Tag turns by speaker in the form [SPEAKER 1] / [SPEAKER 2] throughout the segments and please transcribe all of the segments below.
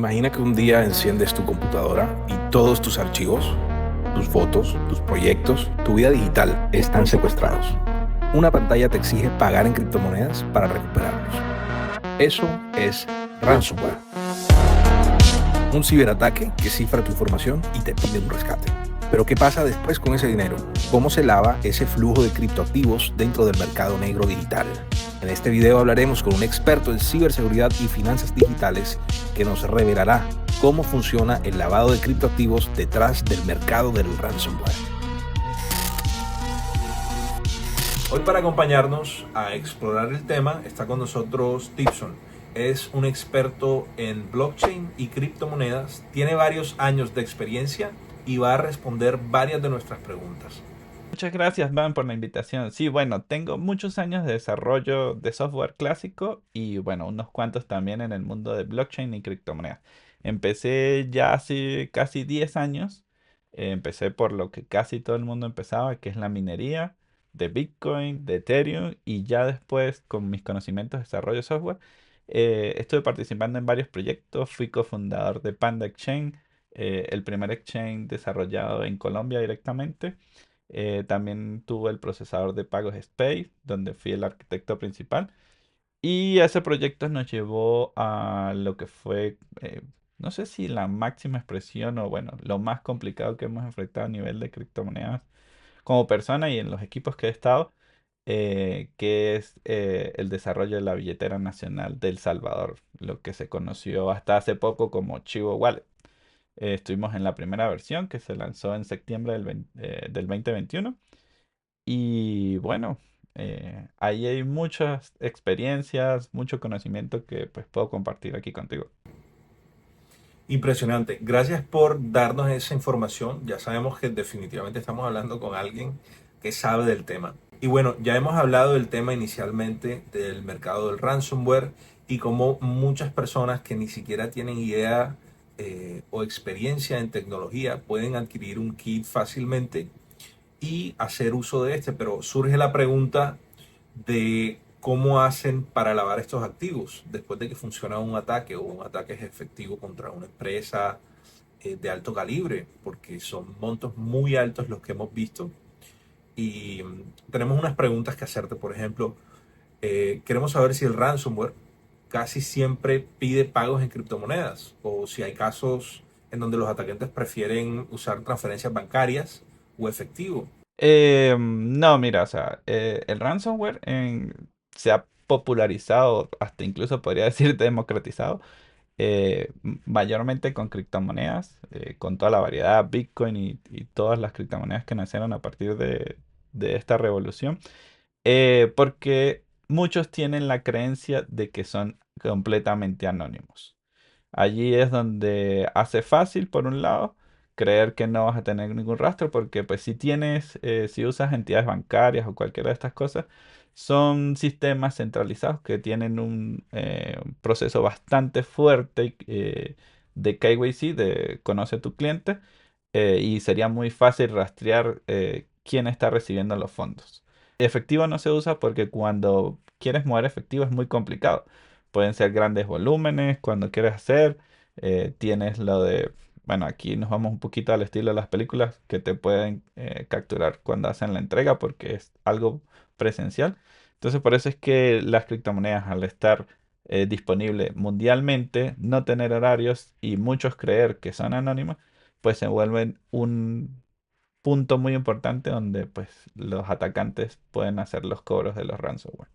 [SPEAKER 1] Imagina que un día enciendes tu computadora y todos tus archivos, tus fotos, tus proyectos, tu vida digital están secuestrados. Una pantalla te exige pagar en criptomonedas para recuperarlos. Eso es ransomware, un ciberataque que cifra tu información y te pide un rescate. Pero ¿qué pasa después con ese dinero? ¿Cómo se lava ese flujo de criptoactivos dentro del mercado negro digital? En este video hablaremos con un experto en ciberseguridad y finanzas digitales que nos revelará cómo funciona el lavado de criptoactivos detrás del mercado del ransomware. Hoy, para acompañarnos a explorar el tema, está con nosotros Tipson. Es un experto en blockchain y criptomonedas, tiene varios años de experiencia y va a responder varias de nuestras preguntas.
[SPEAKER 2] Muchas gracias, Van, por la invitación. Sí, bueno, tengo muchos años de desarrollo de software clásico y, bueno, unos cuantos también en el mundo de blockchain y criptomonedas. Empecé ya hace casi 10 años. Empecé por lo que casi todo el mundo empezaba, que es la minería de Bitcoin, de Ethereum, y ya después, con mis conocimientos de desarrollo de software, estuve participando en varios proyectos. Fui cofundador de Panda Exchange, el primer exchange desarrollado en Colombia directamente. También tuve el procesador de pagos Space, donde fui el arquitecto principal. Y ese proyecto nos llevó a lo que fue, no sé si la máxima expresión o bueno, lo más complicado que hemos enfrentado a nivel de criptomonedas como persona y en los equipos que he estado, que es el desarrollo de la billetera nacional de El Salvador, lo que se conoció hasta hace poco como Chivo Wallet. Estuvimos en la primera versión que se lanzó en septiembre del 2021. Y bueno, ahí hay muchas experiencias, mucho conocimiento que pues puedo compartir aquí contigo.
[SPEAKER 1] Impresionante. Gracias por darnos esa información. Ya sabemos que definitivamente estamos hablando con alguien que sabe del tema. Y bueno, ya hemos hablado del tema inicialmente del mercado del ransomware y cómo muchas personas que ni siquiera tienen idea o experiencia en tecnología pueden adquirir un kit fácilmente y hacer uso de este. Pero surge la pregunta de cómo hacen para lavar estos activos después de que funciona un ataque o un ataque es efectivo contra una empresa de alto calibre, porque son montos muy altos los que hemos visto. Y tenemos unas preguntas que hacerte. Por ejemplo, queremos saber si el ransomware casi siempre pide pagos en criptomonedas o si hay casos en donde los atacantes prefieren usar transferencias bancarias o efectivo.
[SPEAKER 2] No, mira, o sea, el se ha popularizado, hasta incluso podría decir democratizado, mayormente con criptomonedas, con toda la variedad, Bitcoin y todas las criptomonedas que nacieron a partir de esta revolución. Porque muchos tienen la creencia de que son completamente anónimos. Allí es donde hace fácil, por un lado, creer que no vas a tener ningún rastro, porque pues si usas entidades bancarias o cualquiera de estas cosas, son sistemas centralizados que tienen un proceso bastante fuerte de KYC, de conoce a tu cliente, y sería muy fácil rastrear quién está recibiendo los fondos. Efectivo no se usa porque cuando quieres mover efectivo es muy complicado. Pueden ser grandes volúmenes cuando quieres hacer. Tienes lo de, bueno, aquí nos vamos un poquito al estilo de las películas que te pueden capturar cuando hacen la entrega porque es algo presencial. Entonces por eso es que las criptomonedas al estar disponible mundialmente, no tener horarios y muchos creer que son anónimas, pues se vuelven un punto muy importante donde pues los atacantes pueden hacer los cobros de los ransomware.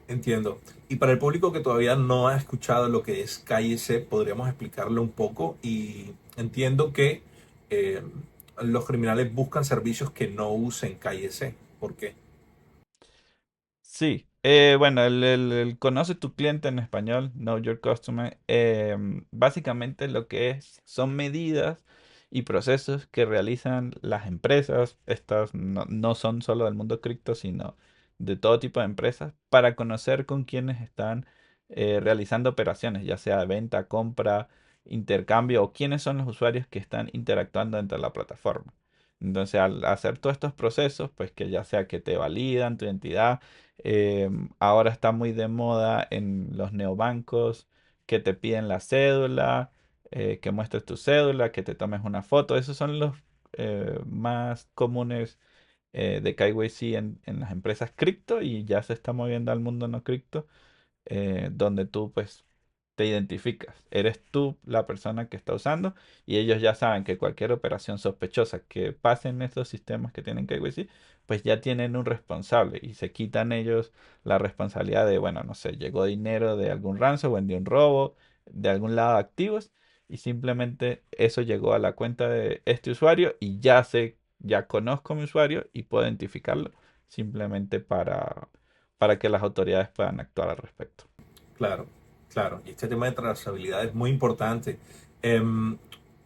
[SPEAKER 1] Entiendo. Y para el público que todavía no ha escuchado lo que es KIC, podríamos explicarlo un poco. Y entiendo que eh, los criminales buscan servicios que no usen KIC. ¿Por qué?
[SPEAKER 2] Sí, bueno, el conoce tu cliente en español, Know Your Customer, básicamente lo que es son medidas y procesos que realizan las empresas, estas no son solo del mundo cripto, sino de todo tipo de empresas, para conocer con quiénes están realizando operaciones, ya sea de venta, compra, intercambio o quiénes son los usuarios que están interactuando dentro de la plataforma. Entonces, al hacer todos estos procesos, pues que ya sea que te validan tu identidad, ahora está muy de moda en los neobancos que te piden la cédula, que muestres tu cédula, que te tomes una foto. Esos son los más comunes de KYC en las empresas cripto y ya se está moviendo al mundo no cripto, donde tú pues te identificas. Eres tú la persona que está usando y ellos ya saben que cualquier operación sospechosa que pase en estos sistemas que tienen KYC, pues ya tienen un responsable y se quitan ellos la responsabilidad de, bueno, no sé, llegó dinero de algún ransomware, de un robo, de algún lado de activos y simplemente eso llegó a la cuenta de este usuario y ya sé, ya conozco a mi usuario y puedo identificarlo simplemente para que las autoridades puedan actuar al respecto.
[SPEAKER 1] Claro, claro. Y este tema de trazabilidad es muy importante. Em,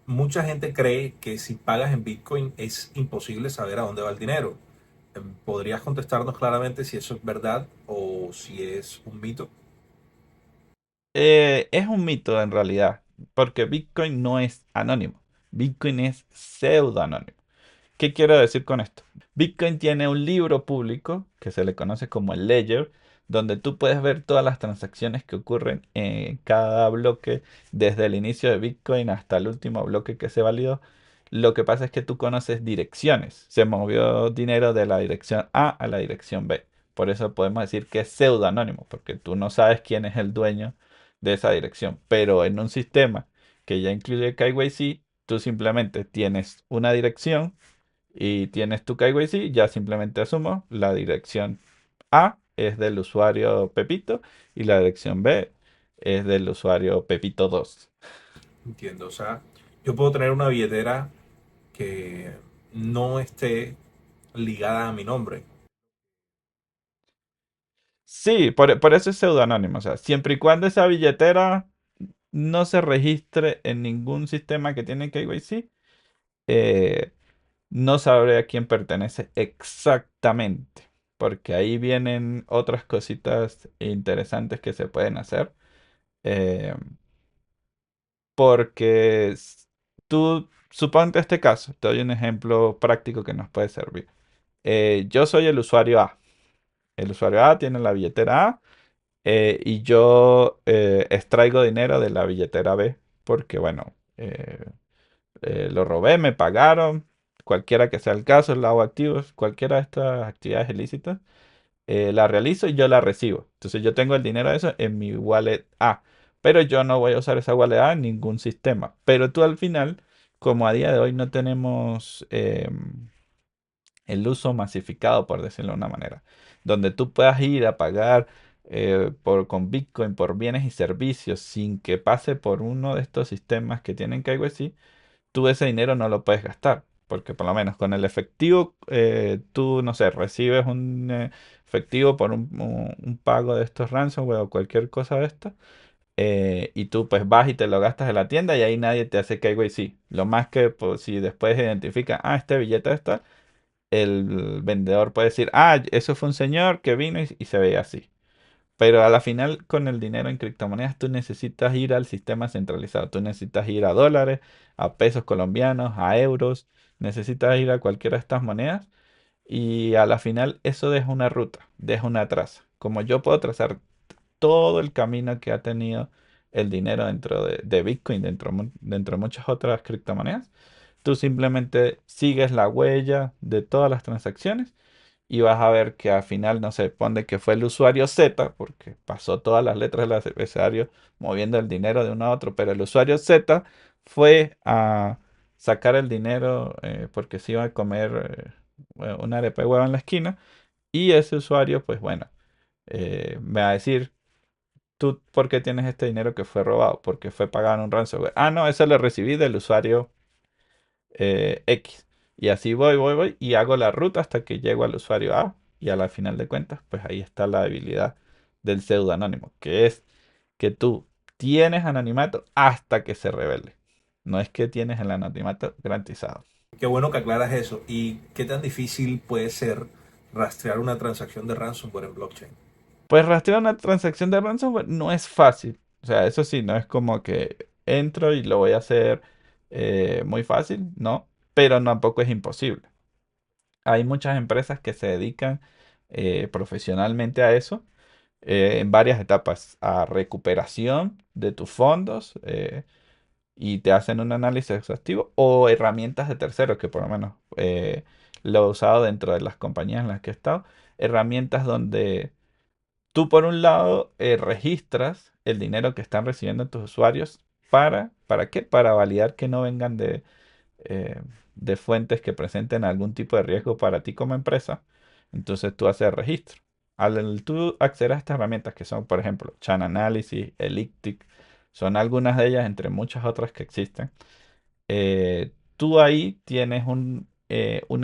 [SPEAKER 1] Mucha gente cree que si pagas en Bitcoin es imposible saber a dónde va el dinero. ¿Podrías contestarnos claramente si eso es verdad o si es un mito?
[SPEAKER 2] Es un mito en realidad, porque Bitcoin no es anónimo. Bitcoin es pseudoanónimo. ¿Qué quiero decir con esto? Bitcoin tiene un libro público que se le conoce como el Ledger, donde tú puedes ver todas las transacciones que ocurren en cada bloque, desde el inicio de Bitcoin hasta el último bloque que se validó. Lo que pasa es que tú conoces direcciones. Se movió dinero de la dirección A a la dirección B. Por eso podemos decir que es pseudoanónimo, porque tú no sabes quién es el dueño de esa dirección. Pero en un sistema que ya incluye KYC, tú simplemente tienes una dirección y tienes tu KYC, ya simplemente asumo la dirección A es del usuario Pepito y la dirección B es del usuario Pepito 2.
[SPEAKER 1] Entiendo. O sea, yo puedo tener una billetera que no esté ligada a mi nombre.
[SPEAKER 2] Sí, por eso es pseudonónimo. O sea, siempre y cuando esa billetera no se registre en ningún sistema que tiene KYC, eh, no sabré a quién pertenece exactamente. Porque ahí vienen otras cositas interesantes que se pueden hacer. Eh, Porque tú, suponte este caso, te doy un ejemplo práctico que nos puede servir. Yo soy el usuario A. El usuario A tiene la billetera A y yo extraigo dinero de la billetera B porque, bueno, lo robé, me pagaron, cualquiera que sea el caso, el lado activos, cualquiera de estas actividades ilícitas la realizo y yo la recibo. Entonces yo tengo el dinero de eso en mi wallet A, pero yo no voy a usar esa wallet A en ningún sistema. Pero tú al final, como a día de hoy no tenemos el uso masificado, por decirlo de una manera, donde tú puedas ir a pagar con Bitcoin por bienes y servicios sin que pase por uno de estos sistemas que tienen KYC, tú ese dinero no lo puedes gastar, porque por lo menos con el efectivo, tú, no sé, recibes un efectivo por un pago de estos ransomware o cualquier cosa de esto, y tú pues vas y te lo gastas en la tienda y ahí nadie te hace KYC. Lo más que pues, si después identifica, este billete está, el vendedor puede decir, eso fue un señor que vino y se veía así. Pero a la final, con el dinero en criptomonedas, tú necesitas ir al sistema centralizado. Tú necesitas ir a dólares, a pesos colombianos, a euros. Necesitas ir a cualquiera de estas monedas. Y a la final, eso deja una ruta, deja una traza. Como yo puedo trazar todo el camino que ha tenido el dinero dentro de Bitcoin, dentro de muchas otras criptomonedas, tú simplemente sigues la huella de todas las transacciones y vas a ver que al final, no sé, pone que fue el usuario Z, porque pasó todas las letras del abecedario moviendo el dinero de uno a otro, pero el usuario Z fue a sacar el dinero porque se iba a comer una arepa de huevo en la esquina, y ese usuario, pues bueno, me va a decir, ¿tú por qué tienes este dinero que fue robado? Porque fue pagado en un ransomware. No, eso lo recibí del usuario X. Y así voy y hago la ruta hasta que llego al usuario A y a la final de cuentas, pues ahí está la debilidad del pseudo anónimo, que es que tú tienes anonimato hasta que se revele. No es que tienes el anonimato garantizado.
[SPEAKER 1] Qué bueno que aclaras eso. ¿Y qué tan difícil puede ser rastrear una transacción de ransomware en blockchain?
[SPEAKER 2] Pues rastrear una transacción de ransomware no es fácil. O sea, eso sí, no es como que entro y lo voy a hacer muy fácil, no, pero tampoco es imposible. Hay muchas empresas que se dedican profesionalmente a eso. en varias etapas a recuperación de tus fondos y te hacen un análisis exhaustivo o herramientas de terceros, que por lo menos lo he usado dentro de las compañías en las que he estado, herramientas donde tú por un lado registras el dinero que están recibiendo tus usuarios ¿para qué? Para validar que no vengan eh, de fuentes que presenten algún tipo de riesgo para ti como empresa. Entonces tú haces el registro. Al tú acceder a estas herramientas que son, por ejemplo, Chan Analysis, Elliptic, son algunas de ellas entre muchas otras que existen. Tú ahí tienes un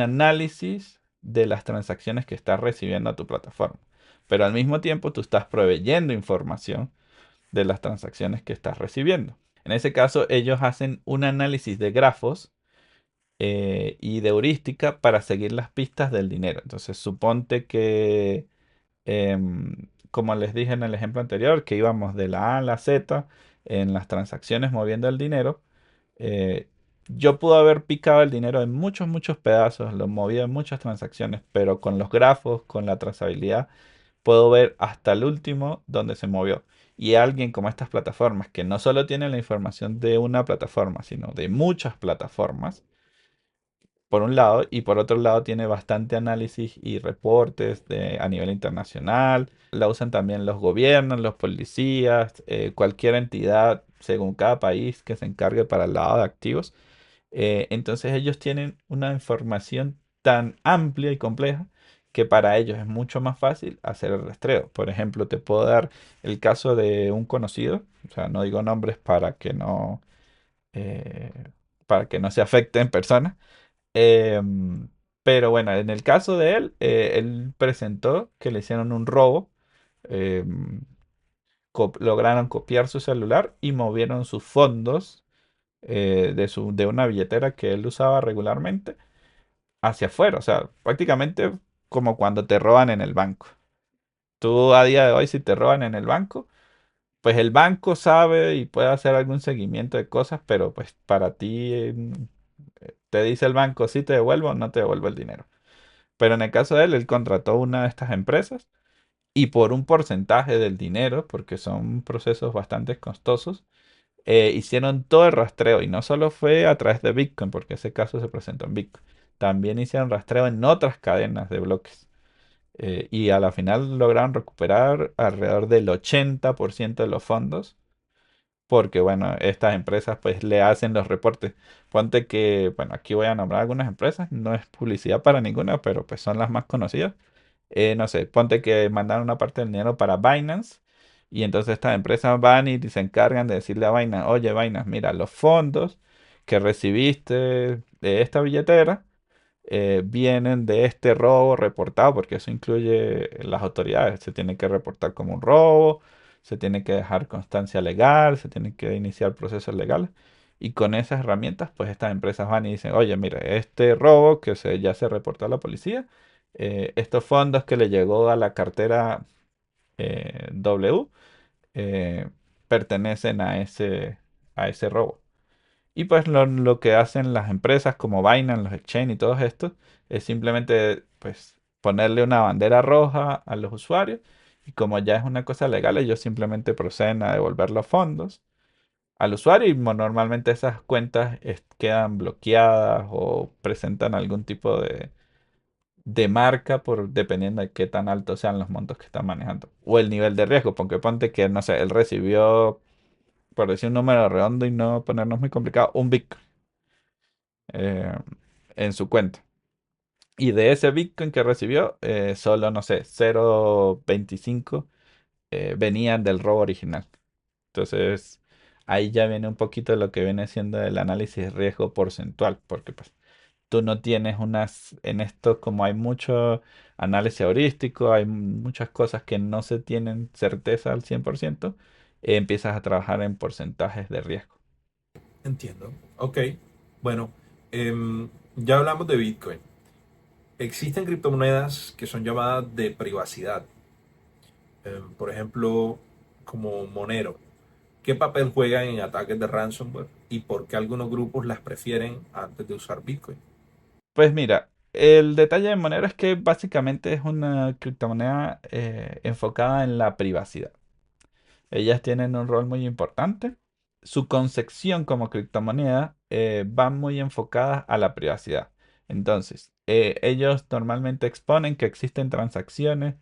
[SPEAKER 2] análisis de las transacciones que estás recibiendo a tu plataforma. Pero al mismo tiempo tú estás proveyendo información de las transacciones que estás recibiendo. En ese caso, ellos hacen un análisis de grafos y de heurística para seguir las pistas del dinero. Entonces, suponte que, como les dije en el ejemplo anterior, que íbamos de la A a la Z en las transacciones moviendo el dinero. eh, yo pude haber picado el dinero en muchos, muchos pedazos, lo movido en muchas transacciones, pero con los grafos, con la trazabilidad, puedo ver hasta el último donde se movió. Y alguien como estas plataformas, que no solo tienen la información de una plataforma, sino de muchas plataformas, por un lado, y por otro lado tiene bastante análisis y reportes a nivel internacional. La usan también los gobiernos, los policías, cualquier entidad, según cada país que se encargue para el lado de activos. Entonces ellos tienen una información tan amplia y compleja que para ellos es mucho más fácil hacer el rastreo. Por ejemplo, te puedo dar el caso de un conocido, o sea, no digo nombres eh, para que no se afecten personas. Pero bueno, en el caso de él, él presentó que le hicieron un robo, em, lograron copiar su celular y movieron sus fondos de una billetera que él usaba regularmente hacia afuera. O sea, prácticamente como cuando te roban en el banco. Tú a día de hoy, si te roban en el banco, pues el banco sabe y puede hacer algún seguimiento de cosas, pero pues para ti te dice el banco si te devuelvo o no te devuelvo el dinero. Pero en el caso de él, él contrató una de estas empresas y por un porcentaje del dinero, porque son procesos bastante costosos, hicieron todo el rastreo y no solo fue a través de Bitcoin, porque ese caso se presentó en Bitcoin, también hicieron rastreo en otras cadenas de bloques. Y a la final lograron recuperar alrededor del 80% de los fondos porque bueno, estas empresas pues le hacen los reportes. Ponte que, bueno, aquí voy a nombrar algunas empresas, no es publicidad para ninguna, pero pues son las más conocidas. No sé, ponte que mandaron una parte del dinero para Binance y entonces estas empresas van y se encargan de decirle a Binance, oye Binance, mira, los fondos que recibiste de esta billetera vienen de este robo reportado, porque eso incluye las autoridades. Se tiene que reportar como un robo, se tiene que dejar constancia legal, se tiene que iniciar procesos legales. Y con esas herramientas, pues estas empresas van y dicen, oye, mira, este robo ya se reportó a la policía, estos fondos que le llegó a la cartera W eh, pertenecen a ese robo. Y pues lo que hacen las empresas como Binance, los exchange y todos estos, es simplemente pues ponerle una bandera roja a los usuarios y como ya es una cosa legal, ellos simplemente proceden a devolver los fondos al usuario y normalmente esas cuentas quedan bloqueadas o presentan algún tipo de marca dependiendo de qué tan altos sean los montos que están manejando o el nivel de riesgo, porque ponte que, no sé, él recibió, por decir un número redondo y no ponernos muy complicado, un Bitcoin eh, en su cuenta. Y de ese Bitcoin que recibió, solo, no sé, 0,25 venían del robo original. Entonces, ahí ya viene un poquito lo que viene siendo el análisis de riesgo porcentual, porque pues tú no tienes en esto como hay mucho análisis heurístico, hay muchas cosas que no se tienen certeza al 100%, empiezas a trabajar en porcentajes de riesgo.
[SPEAKER 1] Entiendo. Ok. Bueno, ya hablamos de Bitcoin. Existen criptomonedas que son llamadas de privacidad. Por ejemplo, como Monero. ¿Qué papel juegan en ataques de ransomware y por qué algunos grupos las prefieren antes de usar Bitcoin?
[SPEAKER 2] Pues mira. el detalle de Monero es que básicamente es una criptomoneda enfocada en la privacidad. Ellas tienen un rol muy importante. Su concepción como criptomoneda va muy enfocada a la privacidad. Entonces, ellos normalmente exponen que existen transacciones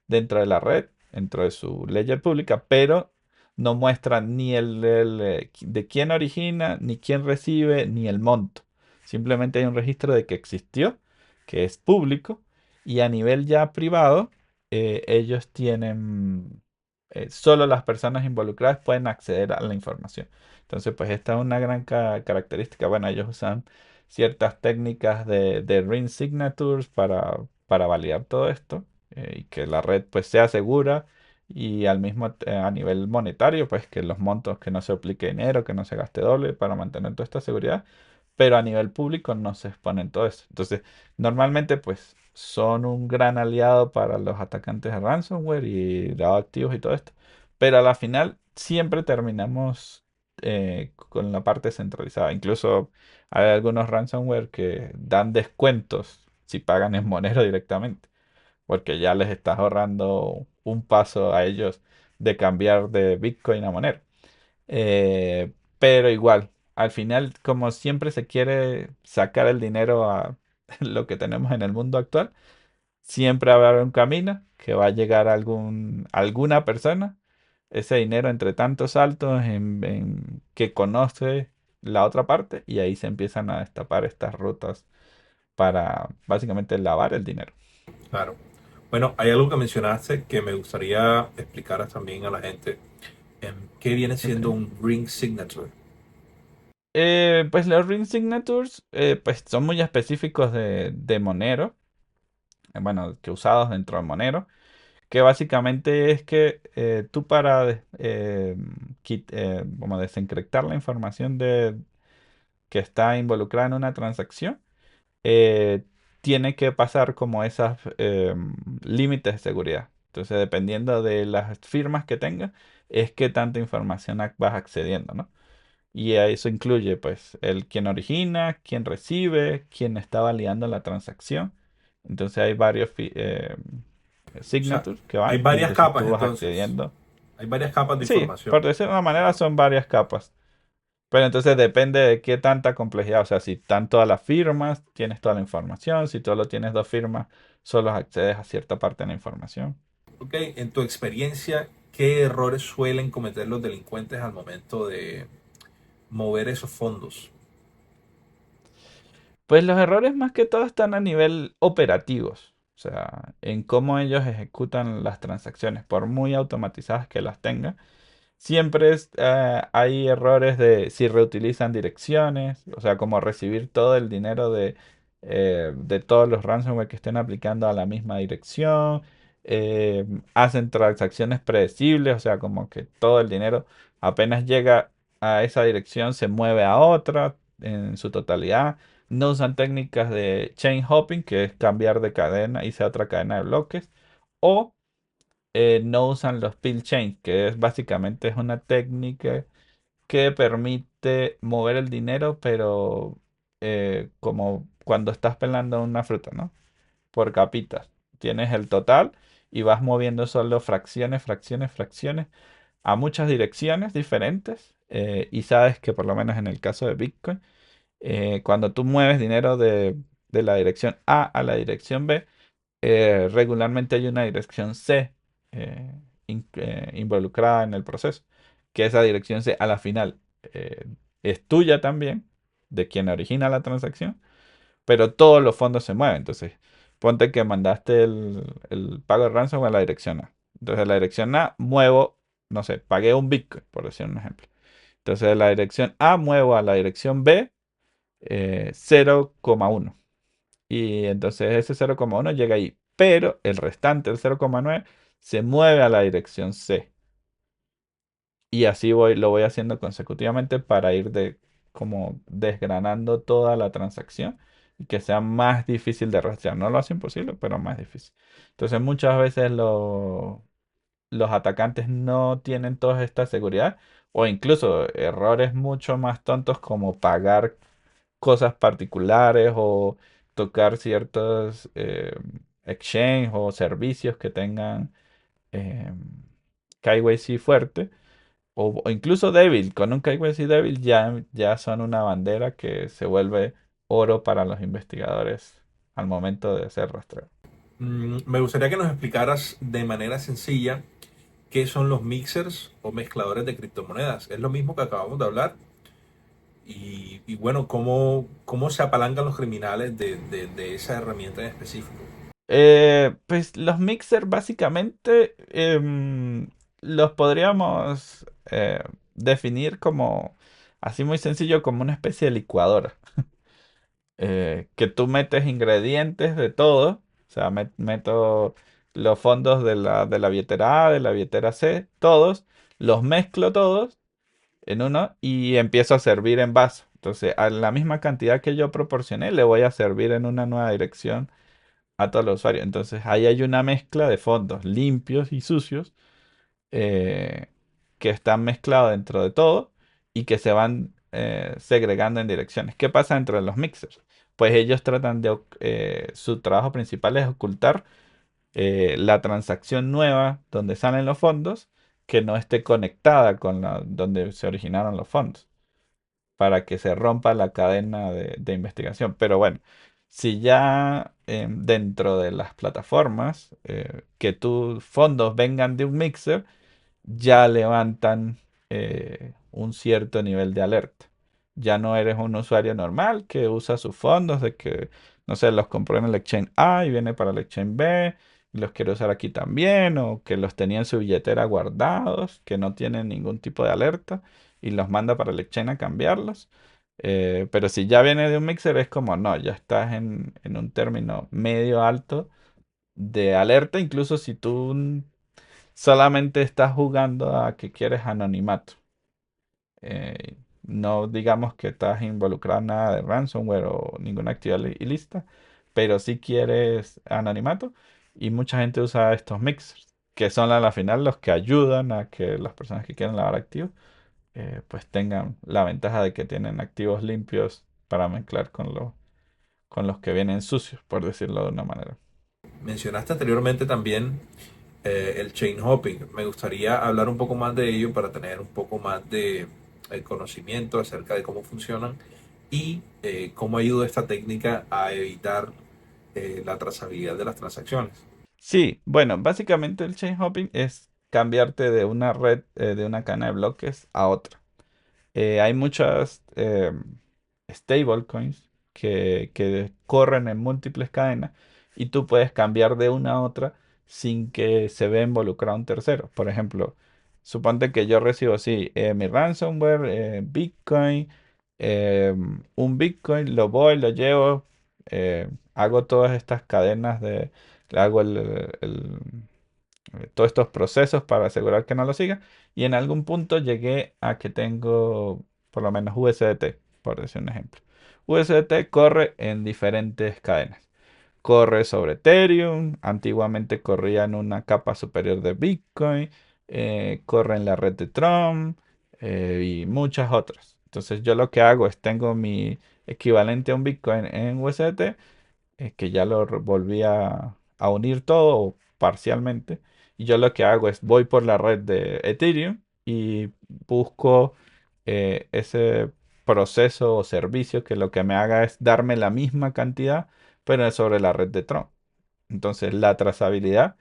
[SPEAKER 2] dentro de la red, dentro de su ledger pública, pero no muestran ni de quién origina, ni quién recibe, ni el monto. Simplemente hay un registro de que existió, que es público, y a nivel ya privado, ellos tienen solo las personas involucradas pueden acceder a la información. Entonces, pues esta es una gran característica. Bueno, ellos usan ciertas técnicas de ring signatures para validar todo esto y que la red pues sea segura y al mismo a nivel monetario, pues que los montos, que no se aplique dinero, que no se gaste doble para mantener toda esta seguridad, pero a nivel público no se exponen todo eso. Entonces, normalmente pues son un gran aliado para los atacantes de ransomware y de activos y todo esto, pero a la final siempre terminamos con la parte centralizada. Incluso hay algunos ransomware que dan descuentos si pagan en Monero directamente, porque ya les estás ahorrando un paso a ellos de cambiar de Bitcoin a Monero. Pero igual, al final, como siempre se quiere sacar el dinero a lo que tenemos en el mundo actual, siempre habrá un camino que va a llegar a alguna persona, ese dinero entre tantos saltos que conoce la otra parte y ahí se empiezan a destapar estas rutas para básicamente lavar el dinero.
[SPEAKER 1] Claro. Bueno, hay algo que mencionaste que me gustaría explicar también a la gente. ¿Qué viene siendo
[SPEAKER 2] Ok.
[SPEAKER 1] un ring signature?
[SPEAKER 2] Pues los ring signatures pues son muy específicos de Monero, bueno, que usados dentro de Monero, que básicamente es que tú para como desencriptar la información que está involucrada en una transacción, eh, tiene que pasar como esas límites de seguridad. Entonces, dependiendo de las firmas que tengas, es que tanta información vas accediendo, ¿no? Y a eso incluye, pues, el quién origina, quién recibe, quién está validando la transacción. Entonces, hay varios
[SPEAKER 1] O sea,
[SPEAKER 2] signatures que
[SPEAKER 1] hay
[SPEAKER 2] van y
[SPEAKER 1] varias
[SPEAKER 2] entonces
[SPEAKER 1] capas
[SPEAKER 2] tú vas
[SPEAKER 1] entonces.
[SPEAKER 2] accediendo.
[SPEAKER 1] Hay varias capas de
[SPEAKER 2] Sí,
[SPEAKER 1] información.
[SPEAKER 2] por decirlo de una manera, son varias capas. Pero entonces depende de qué tanta complejidad. O sea, si están todas las firmas, tienes toda la información. Si solo tienes dos firmas, solo accedes a cierta parte de la información.
[SPEAKER 1] Ok, en tu experiencia, ¿qué errores suelen cometer los delincuentes al momento de mover esos fondos?
[SPEAKER 2] Pues los errores más que todo están a nivel operativos. O sea, en cómo ellos ejecutan las transacciones, por muy automatizadas que las tengan. Siempre hay errores de si reutilizan direcciones, o sea, como recibir todo el dinero de todos los ransomware que estén aplicando a la misma dirección. eh, Hacen transacciones predecibles, o sea, como que todo el dinero apenas llega a esa dirección se mueve a otra en su totalidad. No usan técnicas de chain hopping, que es cambiar de cadena y sea otra cadena de bloques. O no usan los pill chains, que es básicamente es una técnica que permite mover el dinero, pero como cuando estás pelando una fruta, ¿no? Por capitas. Tienes el total y vas moviendo solo fracciones, fracciones, fracciones a muchas direcciones diferentes. Y sabes que por lo menos en el caso de Bitcoin, cuando tú mueves dinero de la dirección A la dirección B, regularmente hay una dirección C involucrada en el proceso, que esa dirección C a la final es tuya también, de quien origina la transacción, pero todos los fondos se mueven. Entonces, ponte que mandaste el pago de ransom a la dirección A. Entonces, a la dirección A muevo, no sé, pagué un Bitcoin, por decir un ejemplo. Entonces, de la dirección A muevo a la dirección B 0,1. Y entonces ese 0,1 llega ahí. Pero el restante, el 0,9, se mueve a la dirección C. Y así lo voy haciendo consecutivamente para ir como desgranando toda la transacción y que sea más difícil de rastrear. No lo hace imposible, pero más difícil. Entonces muchas veces los atacantes no tienen toda esta seguridad o incluso errores mucho más tontos como pagar cosas particulares o tocar ciertos exchange o servicios que tengan eh, KYC fuerte o incluso débil. Con un KYC débil ya son una bandera que se vuelve oro para los investigadores al momento de hacer rastreo.
[SPEAKER 1] Me gustaría que nos explicaras de manera sencilla qué son los mixers o mezcladores de criptomonedas. Es lo mismo que acabamos de hablar. Y bueno, ¿cómo se apalancan los criminales de esa herramienta en específico?
[SPEAKER 2] Pues los mixer básicamente los podríamos definir como, así muy sencillo, como una especie de licuadora. Que tú metes ingredientes de todo, o sea, meto los fondos de la billetera A, de la billetera C, todos, los mezclo todos en uno y empiezo a servir en vaso. Entonces, a la misma cantidad que yo proporcioné, le voy a servir en una nueva dirección a todos los usuarios. Entonces, ahí hay una mezcla de fondos limpios y sucios eh, que están mezclados dentro de todo y que se van segregando en direcciones. ¿Qué pasa dentro de los mixers? Pues ellos tratan su trabajo principal es ocultar la transacción nueva donde salen los fondos que no esté conectada con donde se originaron los fondos para que se rompa la cadena de investigación. Pero bueno, si ya dentro de las plataformas que tus fondos vengan de un mixer, ya levantan un cierto nivel de alerta. Ya no eres un usuario normal que usa sus fondos de que, no sé, los compró en el exchange A y viene para el exchange B y los quiere usar aquí también, o que los tenía en su billetera guardados, que no tienen ningún tipo de alerta y los manda para el exchange a cambiarlos. Pero si ya viene de un mixer es como, no, ya estás en un término medio alto de alerta, incluso si tú solamente estás jugando a que quieres anonimato. No digamos que estás involucrado en nada de ransomware o ninguna actividad ilícita, pero sí quieres anonimato y mucha gente usa estos mixers, que son a la final los que ayudan a que las personas que quieren lavar activos pues tengan la ventaja de que tienen activos limpios para mezclar con los que vienen sucios, por decirlo de una manera.
[SPEAKER 1] Mencionaste anteriormente también el chain hopping. Me gustaría hablar un poco más de ello para tener un poco más de conocimiento acerca de cómo funcionan y cómo ayuda esta técnica a evitar la trazabilidad de las transacciones.
[SPEAKER 2] Sí, bueno, básicamente el chain hopping es cambiarte de una red, de una cadena de bloques a otra. Hay muchas stablecoins que corren en múltiples cadenas y tú puedes cambiar de una a otra sin que se vea involucrado un tercero. Por ejemplo, suponte que yo recibo, sí, mi ransomware, Bitcoin, un Bitcoin, lo voy, lo llevo, hago todas estas cadenas hago todos estos procesos para asegurar que no lo siga. Y en algún punto llegué a que tengo por lo menos USDT, por decir un ejemplo. USDT corre en diferentes cadenas. Corre sobre Ethereum, antiguamente corría en una capa superior de Bitcoin, corre en la red de Tron y muchas otras. Entonces yo lo que hago es tengo mi equivalente a un Bitcoin en USDT que ya volví a unir todo o parcialmente. Y yo lo que hago es voy por la red de Ethereum y busco ese proceso o servicio que lo que me haga es darme la misma cantidad, pero sobre la red de Tron. Entonces la trazabilidad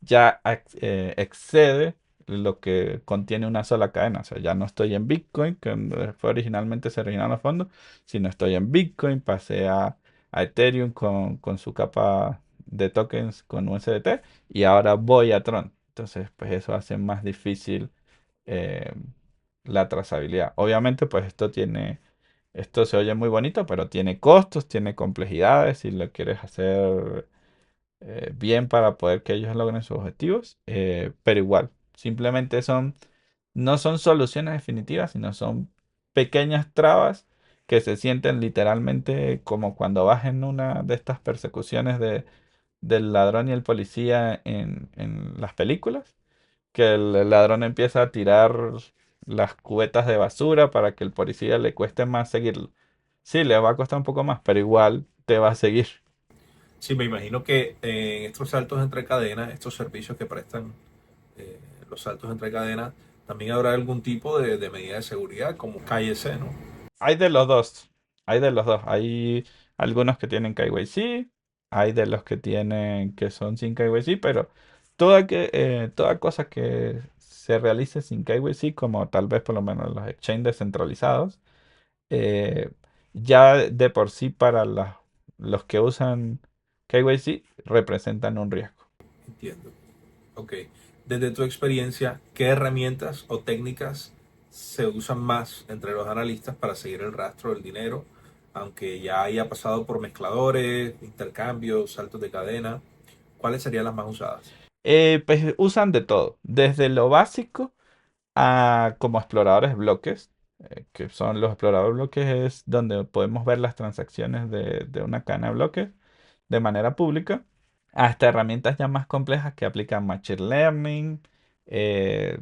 [SPEAKER 2] ya excede lo que contiene una sola cadena. O sea, ya no estoy en Bitcoin, que fue originalmente se originaron los fondos, sino estoy en Bitcoin, pasé a Ethereum con su capa de tokens con USDT y ahora voy a Tron. Entonces, pues eso hace más difícil eh, la trazabilidad. Obviamente, pues esto se oye muy bonito, pero tiene costos, tiene complejidades si lo quieres hacer bien para poder que ellos logren sus objetivos, pero igual, simplemente no son soluciones definitivas, sino son pequeñas trabas que se sienten literalmente como cuando vas en una de estas persecuciones del ladrón y el policía en las películas, que el ladrón empieza a tirar las cubetas de basura para que el policía le cueste más seguirlo. Sí, le va a costar un poco más, pero igual te va a seguir.
[SPEAKER 1] Sí, me imagino que en estos saltos entre cadenas, estos servicios que prestan eh, los saltos entre cadenas, también habrá algún tipo de medida de seguridad como KYC, ¿no?
[SPEAKER 2] Hay de los dos. Hay de los dos. Hay algunos que tienen KYC, hay de los que tienen que son sin KYC, pero toda cosa que se realice sin KYC, como tal vez por lo menos los exchanges descentralizados, eh, ya de por sí para los que usan KYC representan un riesgo.
[SPEAKER 1] Entiendo. Ok. Desde tu experiencia, ¿qué herramientas o técnicas se usan más entre los analistas para seguir el rastro del dinero, aunque ya haya pasado por mezcladores, intercambios, saltos de cadena? ¿Cuáles serían las más usadas?
[SPEAKER 2] Pues usan de todo, desde lo básico a como exploradores de bloques, que son los exploradores de bloques, es donde podemos ver las transacciones de una cadena de bloques de manera pública, hasta herramientas ya más complejas que aplican Machine Learning, eh,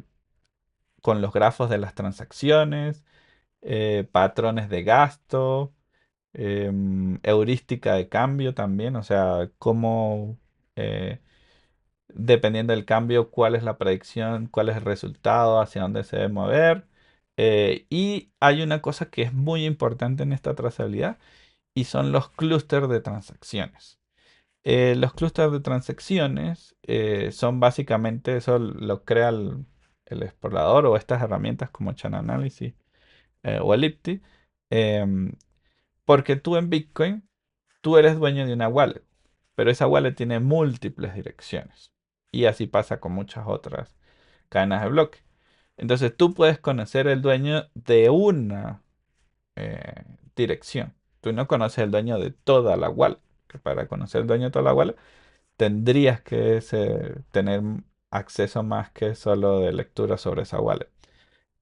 [SPEAKER 2] con los grafos de las transacciones, patrones de gasto, heurística de cambio también, o sea, cómo, eh, dependiendo del cambio, cuál es la predicción, cuál es el resultado, hacia dónde se debe mover. Y hay una cosa que es muy importante en esta trazabilidad y son los clústeres de transacciones. Los clústeres de transacciones son básicamente, eso lo crea el explorador o estas herramientas como Channel Analysis o Ellipti, em, porque tú en Bitcoin, tú eres dueño de una wallet, pero esa wallet tiene múltiples direcciones. Y así pasa con muchas otras cadenas de bloque. Entonces tú puedes conocer el dueño de una dirección. Tú no conoces el dueño de toda la wallet. Que para conocer el dueño de toda la wallet tendrías que tener acceso más que solo de lectura sobre esa wallet.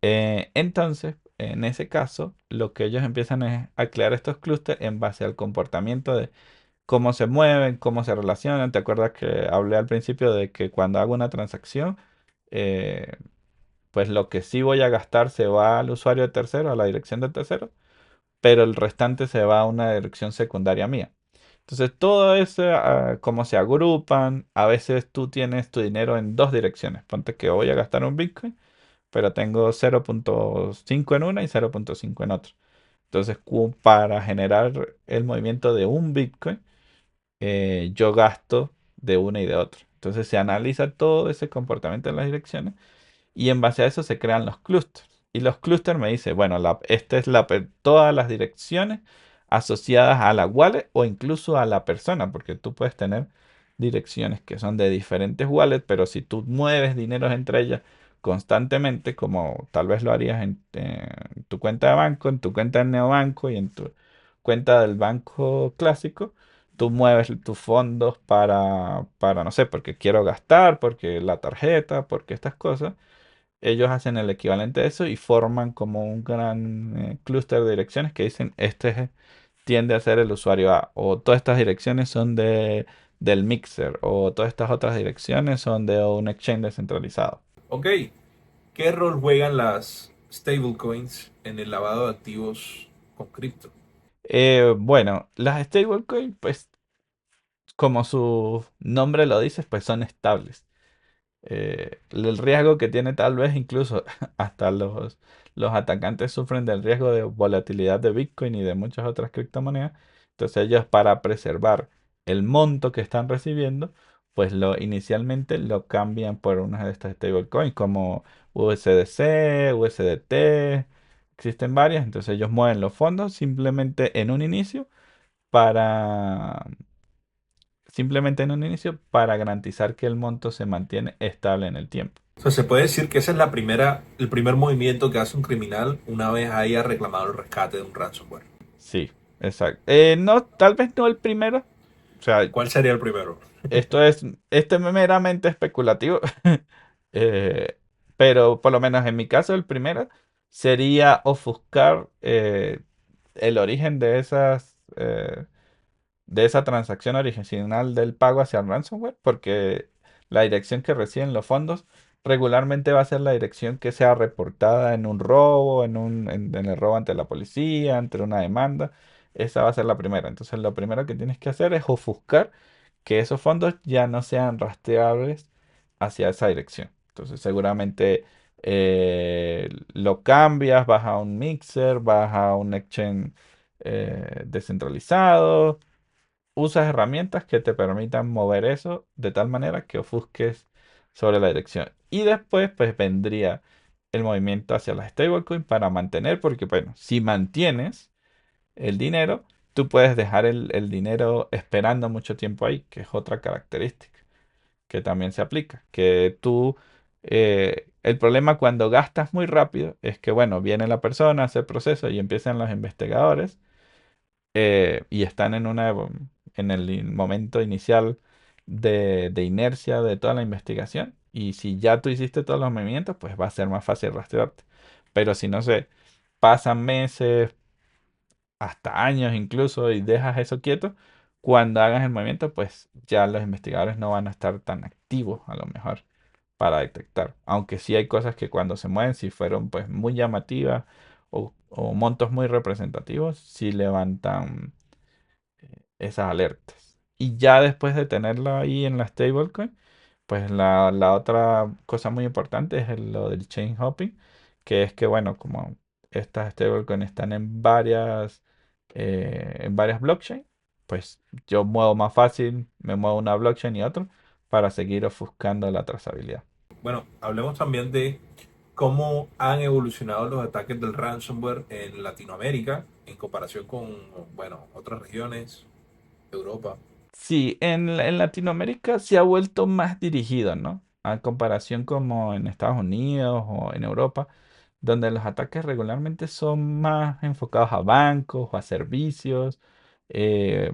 [SPEAKER 2] Entonces, en ese caso, lo que ellos empiezan es a crear estos clústeres en base al comportamiento de cómo se mueven, cómo se relacionan. ¿Te acuerdas que hablé al principio de que cuando hago una transacción, eh, pues lo que sí voy a gastar se va al usuario de tercero, a la dirección del tercero, pero el restante se va a una dirección secundaria mía? Entonces, todo eso, cómo se agrupan, a veces tú tienes tu dinero en dos direcciones. Ponte que voy a gastar un Bitcoin, pero tengo 0.5 en una y 0.5 en otra. Entonces, para generar el movimiento de un Bitcoin, yo gasto de una y de otra. Entonces, se analiza todo ese comportamiento en las direcciones y en base a eso se crean los clústeres. Y los clústeres me dice, bueno, esta es todas las direcciones asociadas a la wallet o incluso a la persona, porque tú puedes tener direcciones que son de diferentes wallets, pero si tú mueves dinero entre ellas constantemente, como tal vez lo harías en tu cuenta de banco, en tu cuenta de neobanco y en tu cuenta del banco clásico, tú mueves tus fondos no sé, porque quiero gastar, porque la tarjeta, porque estas cosas. Ellos hacen el equivalente a eso y forman como un gran clúster de direcciones que dicen, tiende a ser el usuario A, o todas estas direcciones son del mixer, o todas estas otras direcciones son de un exchange descentralizado.
[SPEAKER 1] Ok. ¿Qué rol juegan las stablecoins en el lavado de activos con cripto?
[SPEAKER 2] Bueno, las stablecoins, pues como su nombre lo dice, pues son estables. El riesgo que tiene tal vez incluso hasta los atacantes sufren del riesgo de volatilidad de Bitcoin y de muchas otras criptomonedas. Entonces ellos para preservar el monto que están recibiendo, pues inicialmente lo cambian por una de estas stablecoins como USDC, USDT, existen varias. Entonces ellos mueven los fondos simplemente en un inicio para para garantizar que el monto se mantiene estable en el tiempo.
[SPEAKER 1] O sea, se puede decir que ese es el primer movimiento que hace un criminal una vez haya reclamado el rescate de un ransomware.
[SPEAKER 2] Sí, exacto. No, tal vez no el primero. O sea,
[SPEAKER 1] ¿Cuál sería el primero?
[SPEAKER 2] esto es meramente especulativo. Eh, pero por lo menos en mi caso, el primero sería ofuscar el origen de esa transacción original del pago hacia el ransomware, porque la dirección que reciben los fondos regularmente va a ser la dirección que sea reportada en un robo, en el robo ante la policía, ante una demanda. esa va a ser la primera. Entonces, lo primero que tienes que hacer es ofuscar que esos fondos ya no sean rastreables hacia esa dirección. Entonces, seguramente lo cambias, vas a un mixer, vas a un exchange descentralizado, usas herramientas que te permitan mover eso de tal manera que ofusques sobre la dirección. Y después, pues vendría el movimiento hacia las stablecoin para mantener, porque bueno, si mantienes el dinero, tú puedes dejar el dinero esperando mucho tiempo ahí, que es otra característica que también se aplica. Que tú, el problema cuando gastas muy rápido es que, bueno, viene la persona, hace el proceso y empiezan los investigadores y están en el momento inicial de inercia de toda la investigación. Y si ya tú hiciste todos los movimientos, pues va a ser más fácil rastrearte. Pero si no sé, pasan meses, hasta años incluso, y dejas eso quieto, cuando hagas el movimiento, pues ya los investigadores no van a estar tan activos a lo mejor para detectar. Aunque sí hay cosas que cuando se mueven, si fueron pues muy llamativas o montos muy representativos, sí levantan esas alertas. Y ya después de tenerlo ahí en la stablecoin, pues la otra cosa muy importante es lo del chain hopping, que es que, bueno, como estas stablecoins están en varias blockchains, pues yo muevo más fácil, me muevo una blockchain y otro para seguir ofuscando la trazabilidad.
[SPEAKER 1] Bueno, hablemos también de cómo han evolucionado los ataques del ransomware en Latinoamérica en comparación con, bueno, otras regiones, Europa.
[SPEAKER 2] Sí, en Latinoamérica se ha vuelto más dirigido, ¿no? A comparación como en Estados Unidos o en Europa, donde los ataques regularmente son más enfocados a bancos o a servicios, eh,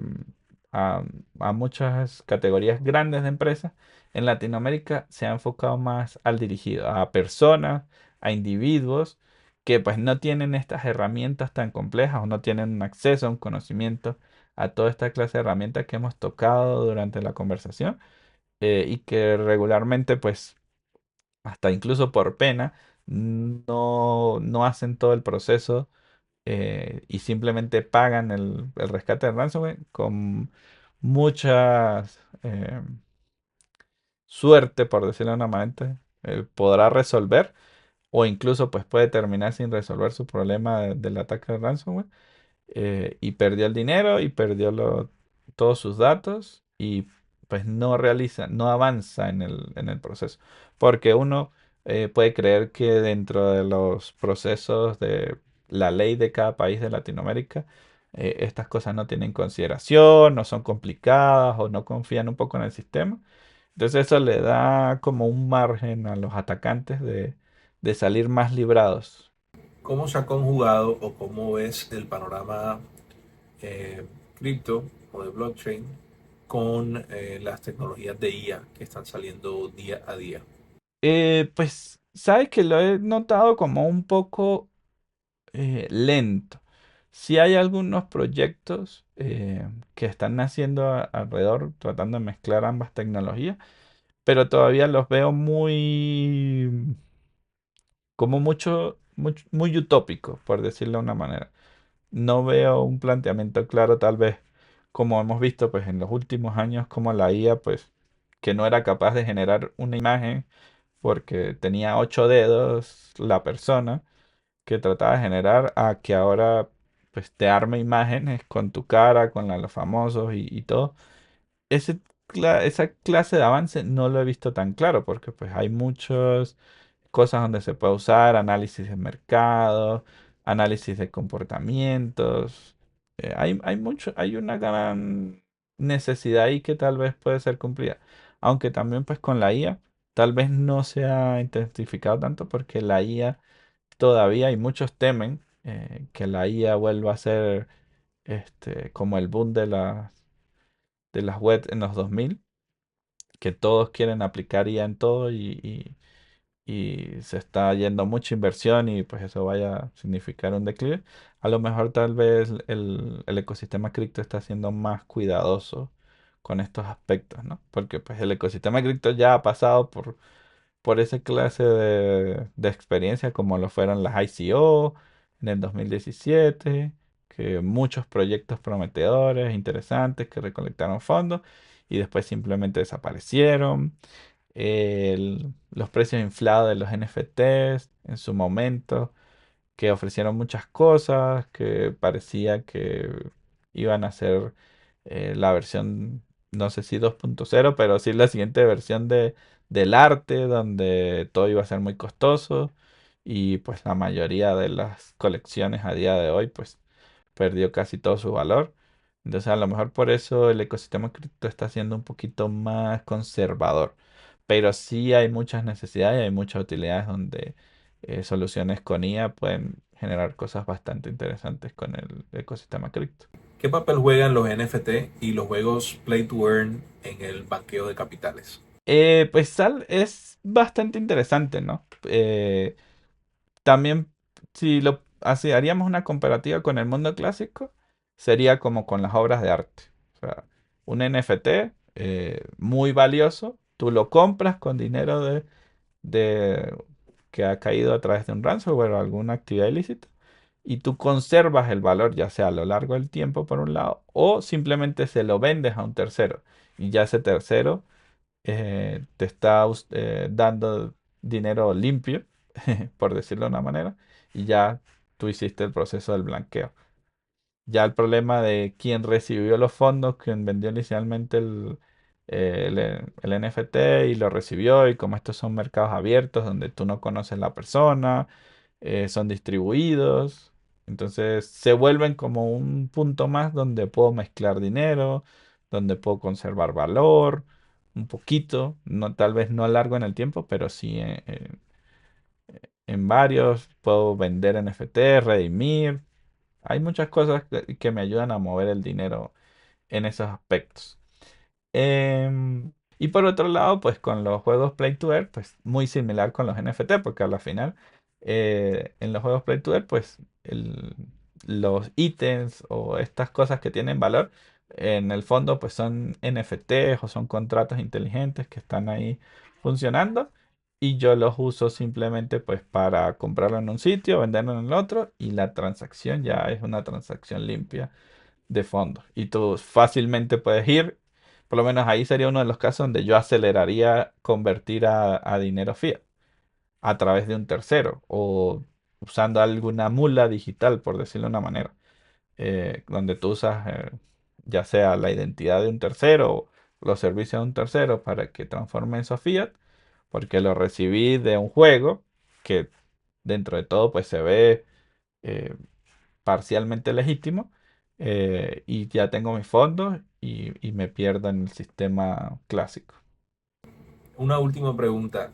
[SPEAKER 2] a, a muchas categorías grandes de empresas. En Latinoamérica se ha enfocado más al dirigido, a personas, a individuos que pues no tienen estas herramientas tan complejas o no tienen un acceso a un conocimiento a toda esta clase de herramientas que hemos tocado durante la conversación y que regularmente, pues, hasta incluso por pena, no hacen todo el proceso y simplemente pagan el rescate de ransomware con muchas suerte, por decirlo de una manera, podrá resolver o incluso pues puede terminar sin resolver su problema del ataque de ransomware y perdió el dinero y perdió todos sus datos y pues no realiza, no avanza en el proceso. Porque uno puede creer que dentro de los procesos de la ley de cada país de Latinoamérica, estas cosas no tienen consideración, no son complicadas o no confían un poco en el sistema. Entonces eso le da como un margen a los atacantes de salir más librados.
[SPEAKER 1] ¿Cómo se ha conjugado o cómo ves el panorama eh, cripto o de blockchain con las tecnologías de IA que están saliendo día a día?
[SPEAKER 2] Pues, sabes que lo he notado como un poco lento. Sí hay algunos proyectos que están naciendo alrededor, tratando de mezclar ambas tecnologías, pero todavía los veo muy, como muy utópicos, por decirlo de una manera. No veo un planteamiento claro, tal vez, como hemos visto, pues en los últimos años, como la IA, pues, que no era capaz de generar una imagen porque tenía 8 dedos la persona que trataba de generar a que ahora pues te arme imágenes con tu cara, con la de los famosos y todo. Esa clase de avance no lo he visto tan claro porque pues hay muchas cosas donde se puede usar, análisis de mercado, análisis de comportamientos. Hay una gran necesidad ahí que tal vez puede ser cumplida. Aunque también pues con la IA tal vez no se ha intensificado tanto porque la IA todavía y muchos temen que la IA vuelva a ser como el boom de las web en los 2000 que todos quieren aplicar IA en todo y se está yendo mucha inversión y pues eso vaya a significar un declive. A lo mejor tal vez el ecosistema cripto está siendo más cuidadoso con estos aspectos, ¿no? Porque pues el ecosistema cripto ya ha pasado por esa clase de experiencia como lo fueron las ICO en el 2017 que muchos proyectos prometedores, interesantes, que recolectaron fondos y después simplemente desaparecieron. Los precios inflados de los NFTs en su momento, que ofrecieron muchas cosas, que parecía que iban a ser la versión, no sé si 2.0, pero sí la siguiente versión del arte, donde todo iba a ser muy costoso y pues la mayoría de las colecciones a día de hoy pues perdió casi todo su valor. Entonces a lo mejor por eso el ecosistema cripto está siendo un poquito más conservador. Pero sí hay muchas necesidades y hay muchas utilidades donde soluciones con IA pueden generar cosas bastante interesantes con el ecosistema cripto.
[SPEAKER 1] ¿Qué papel juegan los NFT y los juegos Play to Earn en el banqueo de capitales?
[SPEAKER 2] Pues Sal es bastante interesante, ¿no? También, si lo haríamos una comparativa con el mundo clásico, sería como con las obras de arte. O sea, un NFT muy valioso, tú lo compras con dinero de que ha caído a través de un ransomware o alguna actividad ilícita, y tú conservas el valor, ya sea a lo largo del tiempo, por un lado, o simplemente se lo vendes a un tercero, y ya ese tercero te está dando dinero limpio, por decirlo de una manera, y ya tú hiciste el proceso del blanqueo. Ya el problema de quién recibió los fondos, quien vendió inicialmente el NFT y lo recibió, y como estos son mercados abiertos donde tú no conoces la persona, son distribuidos, entonces se vuelven como un punto más donde puedo mezclar dinero, donde puedo conservar valor, un poquito, no, tal vez no largo en el tiempo, pero sí en varios, puedo vender NFT, redimir. Hay muchas cosas que me ayudan a mover el dinero en esos aspectos. Y por otro lado, pues con los juegos Play to Earn, pues muy similar con los NFT, porque a la final, en los juegos Play to Earn, pues los ítems o estas cosas que tienen valor, en el fondo, pues son NFTs o son contratos inteligentes que están ahí funcionando. Y yo los uso simplemente pues para comprarlo en un sitio, venderlo en el otro, y la transacción ya es una transacción limpia de fondos. Y tú fácilmente puedes ir, por lo menos ahí sería uno de los casos donde yo aceleraría convertir a dinero fiat a través de un tercero o usando alguna mula digital, por decirlo de una manera, donde tú usas ya sea la identidad de un tercero o los servicios de un tercero para que transforme eso a fiat, porque lo recibí de un juego que dentro de todo pues se ve eh, parcialmente legítimo, y ya tengo mis fondos y me pierdo en el sistema clásico.
[SPEAKER 1] Una última pregunta.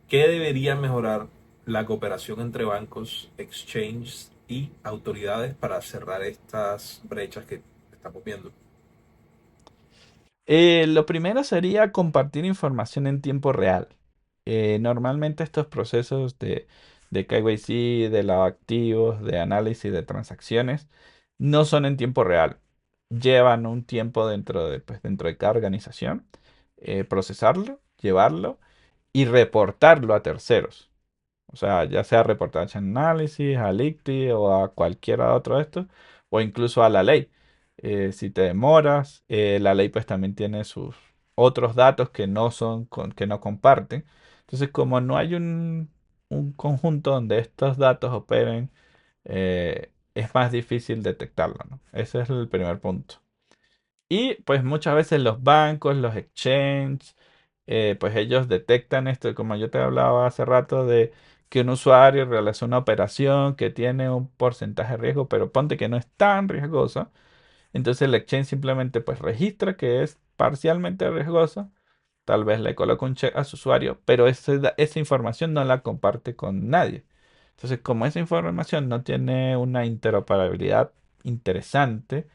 [SPEAKER 1] ¿Qué debería mejorar la cooperación entre bancos, exchanges y autoridades para cerrar estas brechas que estamos viendo?
[SPEAKER 2] Lo primero sería compartir información en tiempo real. Normalmente estos procesos de KYC, de lavado de activos, de análisis de transacciones, no son en tiempo real. Llevan un tiempo dentro de cada organización, procesarlo, llevarlo y reportarlo a terceros. O sea, ya sea reportaje análisis, a ICTI o a cualquiera otro de estos, o incluso a la ley. Si te demoras, la ley pues también tiene sus otros datos que no son, que no comparten. Entonces, como no hay un conjunto donde estos datos operen, es más difícil detectarlo, ¿no? Ese es el primer punto. Y pues muchas veces los bancos, los exchanges, pues ellos detectan esto, como yo te hablaba hace rato, de que un usuario realiza una operación que tiene un porcentaje de riesgo, pero ponte que no es tan riesgosa. Entonces el exchange simplemente pues registra que es parcialmente riesgosa, tal vez le coloca un check a su usuario, pero esa información no la comparte con nadie. Entonces, como esa información no tiene una interoperabilidad interesante,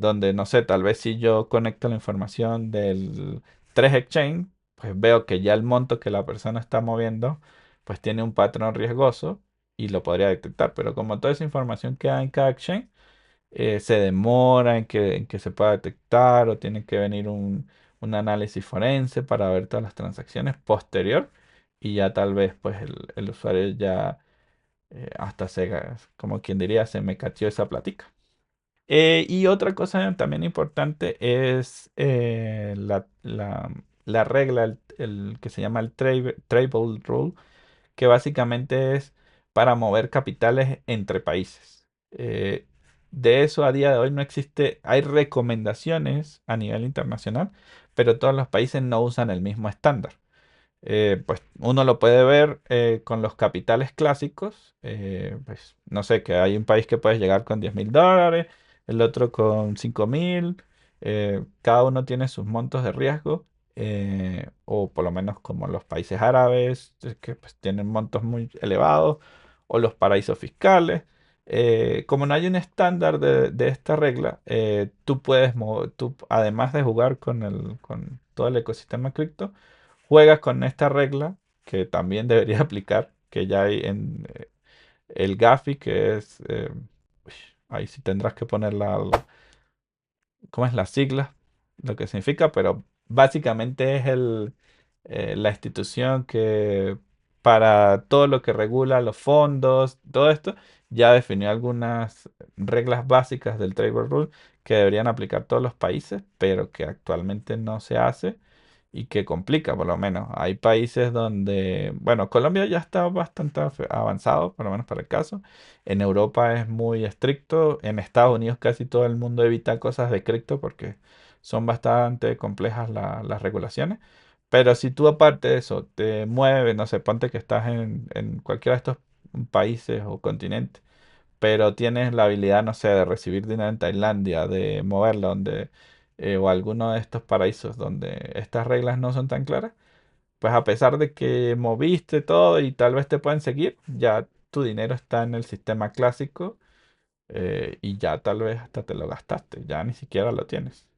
[SPEAKER 2] donde, no sé, tal vez si yo conecto la información del 3 Exchange, pues veo que ya el monto que la persona está moviendo, pues tiene un patrón riesgoso y lo podría detectar. Pero como toda esa información queda en cada exchange, se demora en que se pueda detectar, o tiene que venir un análisis forense para ver todas las transacciones posterior, y ya tal vez pues el usuario ya hasta como quien diría, se me cachó esa platica. Y otra cosa también importante es la regla, el que se llama el Tribal Rule, que básicamente es para mover capitales entre países. De eso a día de hoy no existe, hay recomendaciones a nivel internacional, pero todos los países no usan el mismo estándar. Pues uno lo puede ver con los capitales clásicos. Pues no sé, que hay un país que puede llegar con $10.000, el otro con 5.000. Cada uno tiene sus montos de riesgo, o por lo menos como los países árabes, que pues, tienen montos muy elevados, o los paraísos fiscales. Como no hay un estándar de esta regla, tú, además de jugar con todo el ecosistema cripto, juegas con esta regla que también debería aplicar, que ya hay en el Gafi, que es, uy, ahí sí tendrás que poner ¿cómo es la sigla? Lo que significa, pero básicamente es la institución que para todo lo que regula los fondos, todo esto, ya definió algunas reglas básicas del Trade Rule que deberían aplicar todos los países, pero que actualmente no se hace y que complica, por lo menos. Hay países donde, bueno, Colombia ya está bastante avanzado, por lo menos para el caso. En Europa es muy estricto. En Estados Unidos casi todo el mundo evita cosas de cripto porque son bastante complejas las regulaciones. Pero si tú aparte de eso te mueves, no sé, ponte que estás en cualquiera de estos países o continentes, pero tienes la habilidad, no sé, de recibir dinero en Tailandia, de moverlo o alguno de estos paraísos donde estas reglas no son tan claras, pues a pesar de que moviste todo y tal vez te pueden seguir, ya tu dinero está en el sistema clásico, y ya tal vez hasta te lo gastaste, ya ni siquiera lo tienes.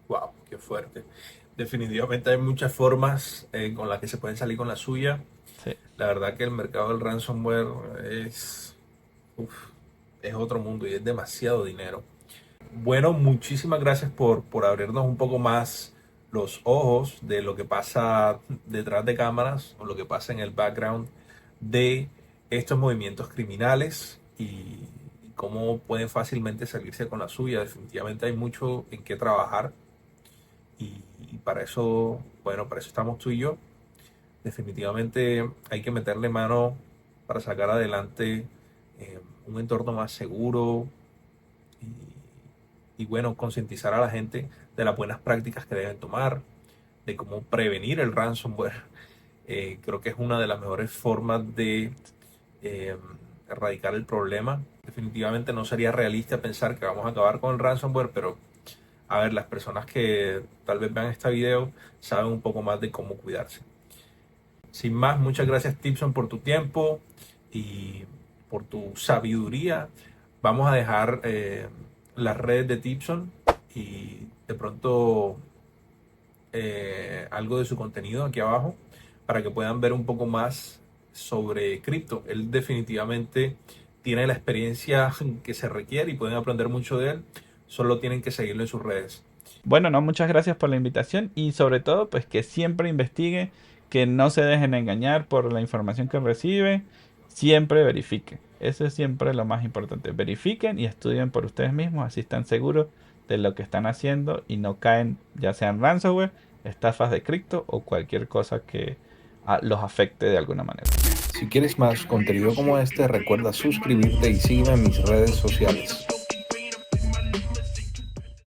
[SPEAKER 1] Wow, qué fuerte. Definitivamente hay muchas formas con las que se pueden salir con la suya.
[SPEAKER 2] Sí.
[SPEAKER 1] La verdad que el mercado del ransomware uf, es otro mundo y es demasiado dinero. Bueno, muchísimas gracias por abrirnos un poco más los ojos de lo que pasa detrás de cámaras o lo que pasa en el background de estos movimientos criminales y cómo pueden fácilmente salirse con la suya. Definitivamente hay mucho en qué trabajar y para eso, bueno, para eso estamos tú y yo. Definitivamente hay que meterle mano para sacar adelante un entorno más seguro y bueno, concientizar a la gente de las buenas prácticas que deben tomar, de cómo prevenir el ransomware. Creo que es una de las mejores formas de eh, erradicar el problema. Definitivamente no sería realista pensar que vamos a acabar con el ransomware, pero a ver, las personas que tal vez vean este video saben un poco más de cómo cuidarse. Sin más, muchas gracias Tipson por tu tiempo y por tu sabiduría. Vamos a dejar las redes de Tipson y de pronto algo de su contenido aquí abajo para que puedan ver un poco más sobre cripto. Él definitivamente tiene la experiencia que se requiere y pueden aprender mucho de él. Solo tienen que seguirlo en sus redes.
[SPEAKER 2] Bueno, no, muchas gracias por la invitación y sobre todo, pues que siempre investigue, que no se dejen engañar por la información que recibe, siempre verifiquen. Eso es siempre lo más importante. Verifiquen y estudien por ustedes mismos, así están seguros de lo que están haciendo y no caen, ya sean ransomware, estafas de cripto o cualquier cosa que los afecte de alguna manera.
[SPEAKER 1] Si quieres más contenido como este, recuerda suscribirte y sígueme en mis redes sociales.